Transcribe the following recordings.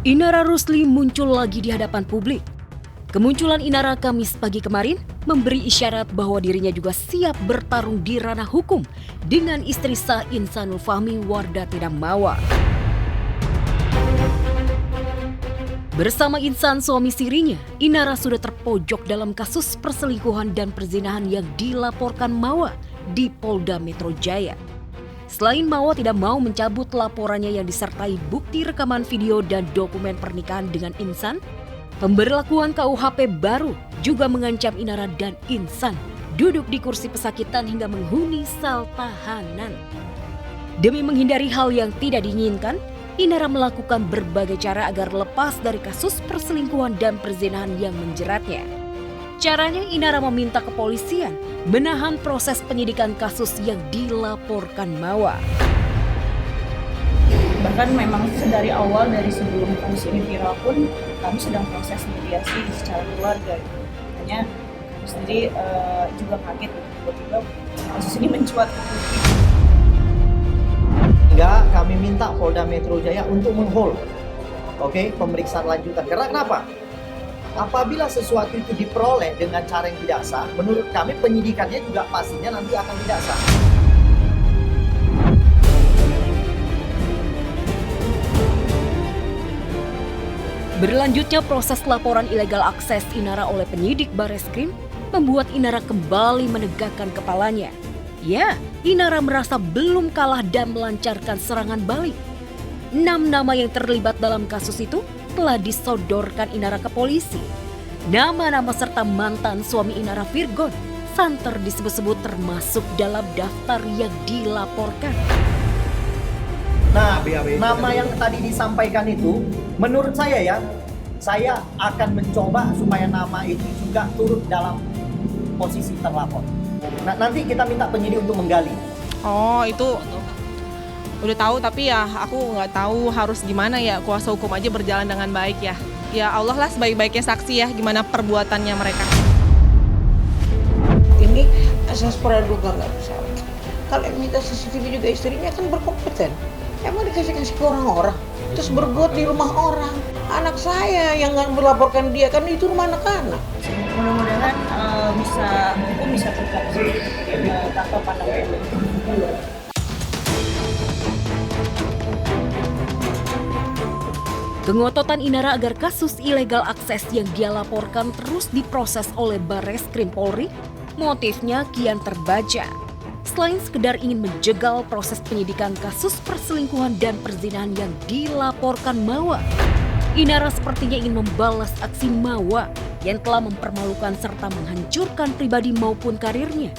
Inara Rusli muncul lagi di hadapan publik. Kemunculan Inara Kamis pagi kemarin memberi isyarat bahwa dirinya juga siap bertarung di ranah hukum dengan istri sah Insanul Fahmi Wardati Damawa. Bersama Insan suami sirinya, Inara sudah terpojok dalam kasus perselingkuhan dan perzinahan yang dilaporkan Mawa di Polda Metro Jaya. Selain Mawa tidak mau mencabut laporannya yang disertai bukti rekaman video dan dokumen pernikahan dengan Insan, pemberlakuan KUHP baru juga mengancam Inara dan Insan duduk di kursi pesakitan hingga menghuni sel tahanan. Demi menghindari hal yang tidak diinginkan, Inara melakukan berbagai cara agar lepas dari kasus perselingkuhan dan perzinahan yang menjeratnya. Caranya, Inara meminta kepolisian menahan proses penyidikan kasus yang dilaporkan Mawa. Bahkan memang dari awal, dari sebelum kasus ini viral pun, kami sedang proses mediasi secara keluarga. Hanya kami sendiri juga kaget tiba-tiba kasus ini mencuat. Sehingga kami minta Polda Metro Jaya untuk meng-hold pemeriksaan lanjutan. Karena kenapa? Apabila sesuatu itu diperoleh dengan cara yang tidak sah, menurut kami penyidikannya juga pastinya nanti akan tidak sah. Berlanjutnya proses laporan ilegal akses Inara oleh penyidik Bareskrim membuat Inara kembali menegakkan kepalanya. Ya, Inara merasa belum kalah dan melancarkan serangan balik. 6 nama yang terlibat dalam kasus itu telah disodorkan Inara ke polisi. Nama-nama serta mantan suami Inara Virgon santer disebut-sebut termasuk dalam daftar yang dilaporkan. Nah, nama yang tadi disampaikan itu, menurut saya saya akan mencoba supaya nama itu juga turut dalam posisi terlapor. Nah, nanti kita minta penyidik untuk menggali. Oh, itu udah tahu, tapi ya aku nggak tahu harus gimana ya. Kuasa hukum aja berjalan dengan baik ya. Ya Allah lah sebaik-baiknya saksi ya gimana perbuatannya mereka. Ini asas praduga nggak bersalah. Kalau yang minta CCTV juga istrinya kan berkompeten. Emang dikasih ke orang-orang, terus berbuat di rumah orang. Anak saya yang nggak melaporkan dia, kan itu rumah anak-anak. Mudah-mudahan hukum bisa tegak tanpa pandang bulu. Kengototan Inara agar kasus ilegal akses yang dia laporkan terus diproses oleh Bareskrim Polri, motifnya kian terbaca. Selain sekedar ingin menjegal proses penyidikan kasus perselingkuhan dan perzinahan yang dilaporkan Mawa, Inara sepertinya ingin membalas aksi Mawa yang telah mempermalukan serta menghancurkan pribadi maupun karirnya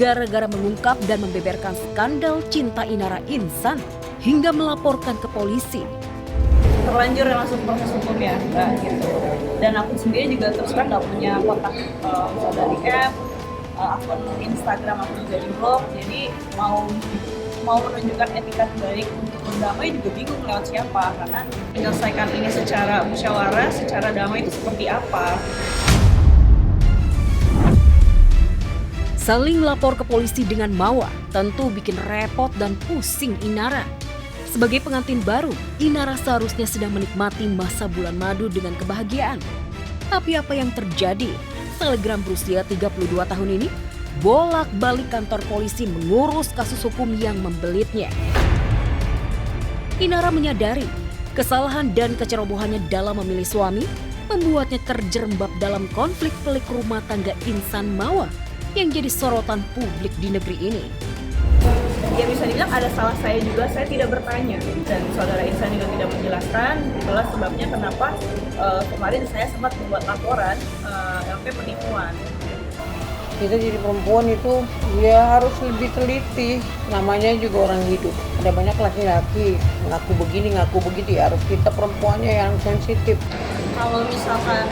gara-gara mengungkap dan membeberkan skandal cinta Inara Insan hingga melaporkan ke polisi. Terlanjur langsung proses hukum ya, gitu. Dan aku sendiri juga terus terang nggak punya kontak dari akun Instagram aku juga di blog, jadi mau menunjukkan etika baik untuk berdamai juga bingung lewat siapa, karena menyelesaikan ini secara musyawarah, secara damai itu seperti apa. Saling lapor ke polisi dengan Mawa tentu bikin repot dan pusing Inara. Sebagai pengantin baru, Inara seharusnya sedang menikmati masa bulan madu dengan kebahagiaan. Tapi apa yang terjadi? Selebgram berusia 32 tahun ini bolak-balik kantor polisi mengurus kasus hukum yang membelitnya. Inara menyadari kesalahan dan kecerobohannya dalam memilih suami membuatnya terjerembab dalam konflik pelik rumah tangga Insan Mawa yang jadi sorotan publik di negeri ini. Ya bisa dibilang ada salah saya juga, saya tidak bertanya dan saudara Insan juga tidak menjelaskan. Itulah sebabnya kenapa kemarin saya sempat membuat laporan LP penipuan. Kita jadi perempuan itu ya harus lebih teliti. Namanya juga orang hidup. Ada banyak laki-laki ngaku begini, ngaku begitu. Ya harus kita perempuannya yang sensitif. Kalau misalkan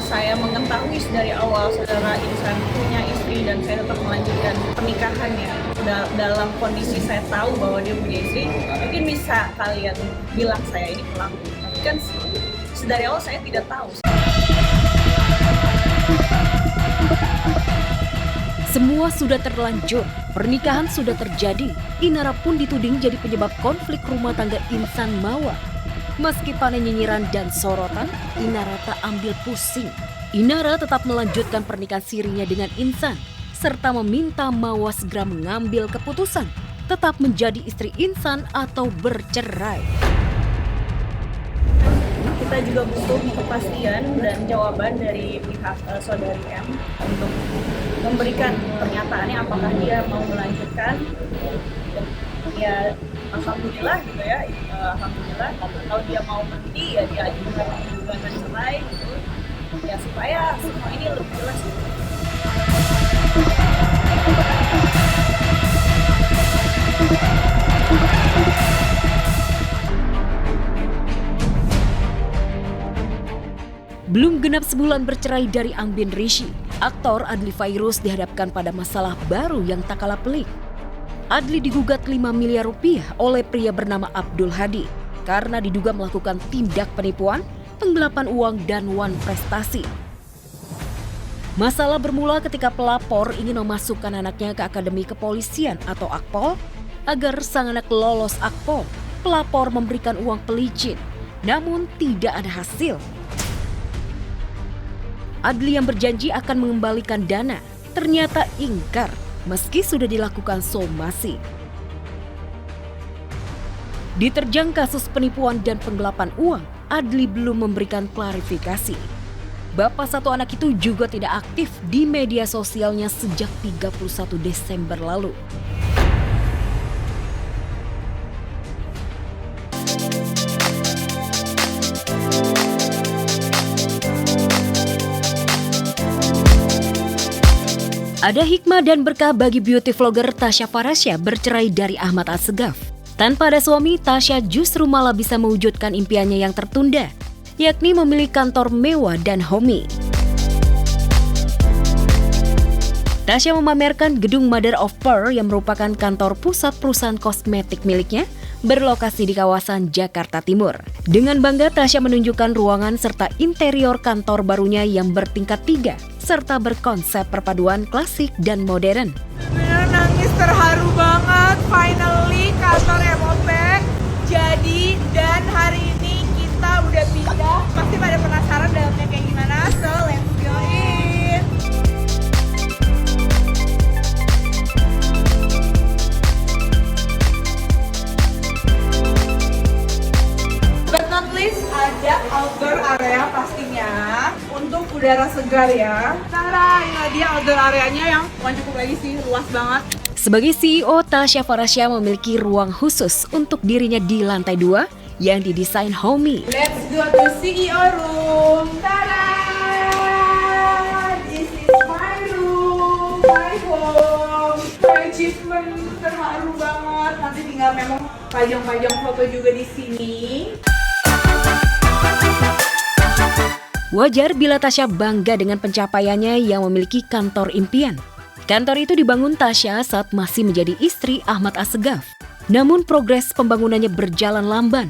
saya mengetahui dari awal saudara Insan punya istri dan saya tetap melanjutkan pernikahannya dalam kondisi saya tahu bahwa dia punya istri, mungkin bisa kalian bilang saya ini pelaku. Tapi kan dari awal saya tidak tahu. Semua sudah terlanjur, pernikahan sudah terjadi. Inara pun dituding jadi penyebab konflik rumah tangga Insan Mawa. Meski panen nyinyiran dan sorotan, Inara tak ambil pusing. Inara tetap melanjutkan pernikahan sirinya dengan Insan, serta meminta Mawa segera mengambil keputusan, tetap menjadi istri Insan atau bercerai. Kita juga butuh kepastian dan jawaban dari pihak saudari M untuk memberikan pernyataannya apakah dia mau melanjutkan. Ya alhamdulillah gitu ya, alhamdulillah. Kalau dia mau berhenti ya dia ajukan gugatan cerai gitu. Ya supaya semua ini lebih jelas. Belum genap sebulan bercerai dari Angbin Rishi, aktor Adly Fairuz dihadapkan pada masalah baru yang tak kalah pelik. Adly digugat 5 miliar rupiah oleh pria bernama Abdul Hadi karena diduga melakukan tindak penipuan, penggelapan uang, dan wan prestasi. Masalah bermula ketika pelapor ingin memasukkan anaknya ke Akademi Kepolisian atau Akpol agar sang anak lolos Akpol. Pelapor memberikan uang pelicin, namun tidak ada hasil. Adly yang berjanji akan mengembalikan dana ternyata ingkar meski sudah dilakukan somasi. Diterjang kasus penipuan dan penggelapan uang, Adly belum memberikan klarifikasi. Bapak satu anak itu juga tidak aktif di media sosialnya sejak 31 Desember lalu. Ada hikmah dan berkah bagi beauty vlogger Tasya Farasya bercerai dari Ahmad Assegaf. Tanpa ada suami, Tasya justru malah bisa mewujudkan impiannya yang tertunda, yakni memilih kantor mewah dan homey. Tasya memamerkan gedung Mother of Pearl yang merupakan kantor pusat perusahaan kosmetik miliknya, berlokasi di kawasan Jakarta Timur. Dengan bangga, Tasya menunjukkan ruangan serta interior kantor barunya yang bertingkat 3, serta berkonsep perpaduan klasik dan modern. Bener nangis terharu banget, finally kantor Emopek jadi, dan hari ini kita udah pindah. Pasti pada penasaran dalamnya kayak gimana, so let's go in. But not least ada outdoor area pastinya untuk udara segar ya. Tara, ini dia outdoor areanya yang bukan cukup lagi sih, luas banget. Sebagai CEO, Tasya Farasya memiliki ruang khusus untuk dirinya di lantai 2 yang didesain homey. Let's go to CEO room. Tara! This is my room, my home. My achievement terharu banget. Nanti tinggal memang pajang-pajang foto juga di sini. Wajar bila Tasya bangga dengan pencapaiannya yang memiliki kantor impian. Kantor itu dibangun Tasya saat masih menjadi istri Ahmad Assegaf. Namun progres pembangunannya berjalan lamban.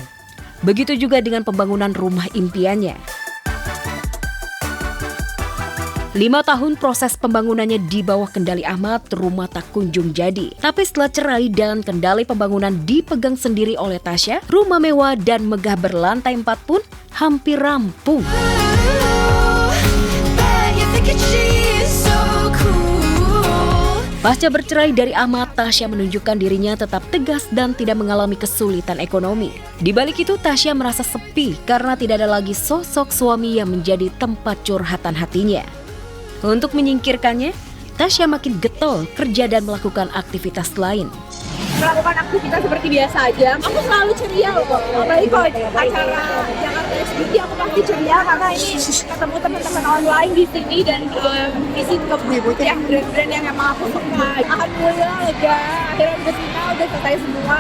Begitu juga dengan pembangunan rumah impiannya. 5 tahun proses pembangunannya di bawah kendali Ahmad, rumah tak kunjung jadi. Tapi setelah cerai dan kendali pembangunan dipegang sendiri oleh Tasya, rumah mewah dan megah berlantai 4 pun hampir rampung. Pasca bercerai dari Ahmad, Tasya menunjukkan dirinya tetap tegas dan tidak mengalami kesulitan ekonomi. Di balik itu, Tasya merasa sepi karena tidak ada lagi sosok suami yang menjadi tempat curhatan hatinya. Untuk menyingkirkannya, Tasya makin getol kerja dan melakukan aktivitas lain. Melakukan aktivitas seperti biasa aja. Aku selalu ceria loh, apalagi kalau acara Jakarta SBT aku pasti ceria karena ini ketemu teman-teman online di sini dan visit ke yang brand-brand yang emang aku suka. Alhamdulillah lega, akhirnya udah final, udah selesai semua.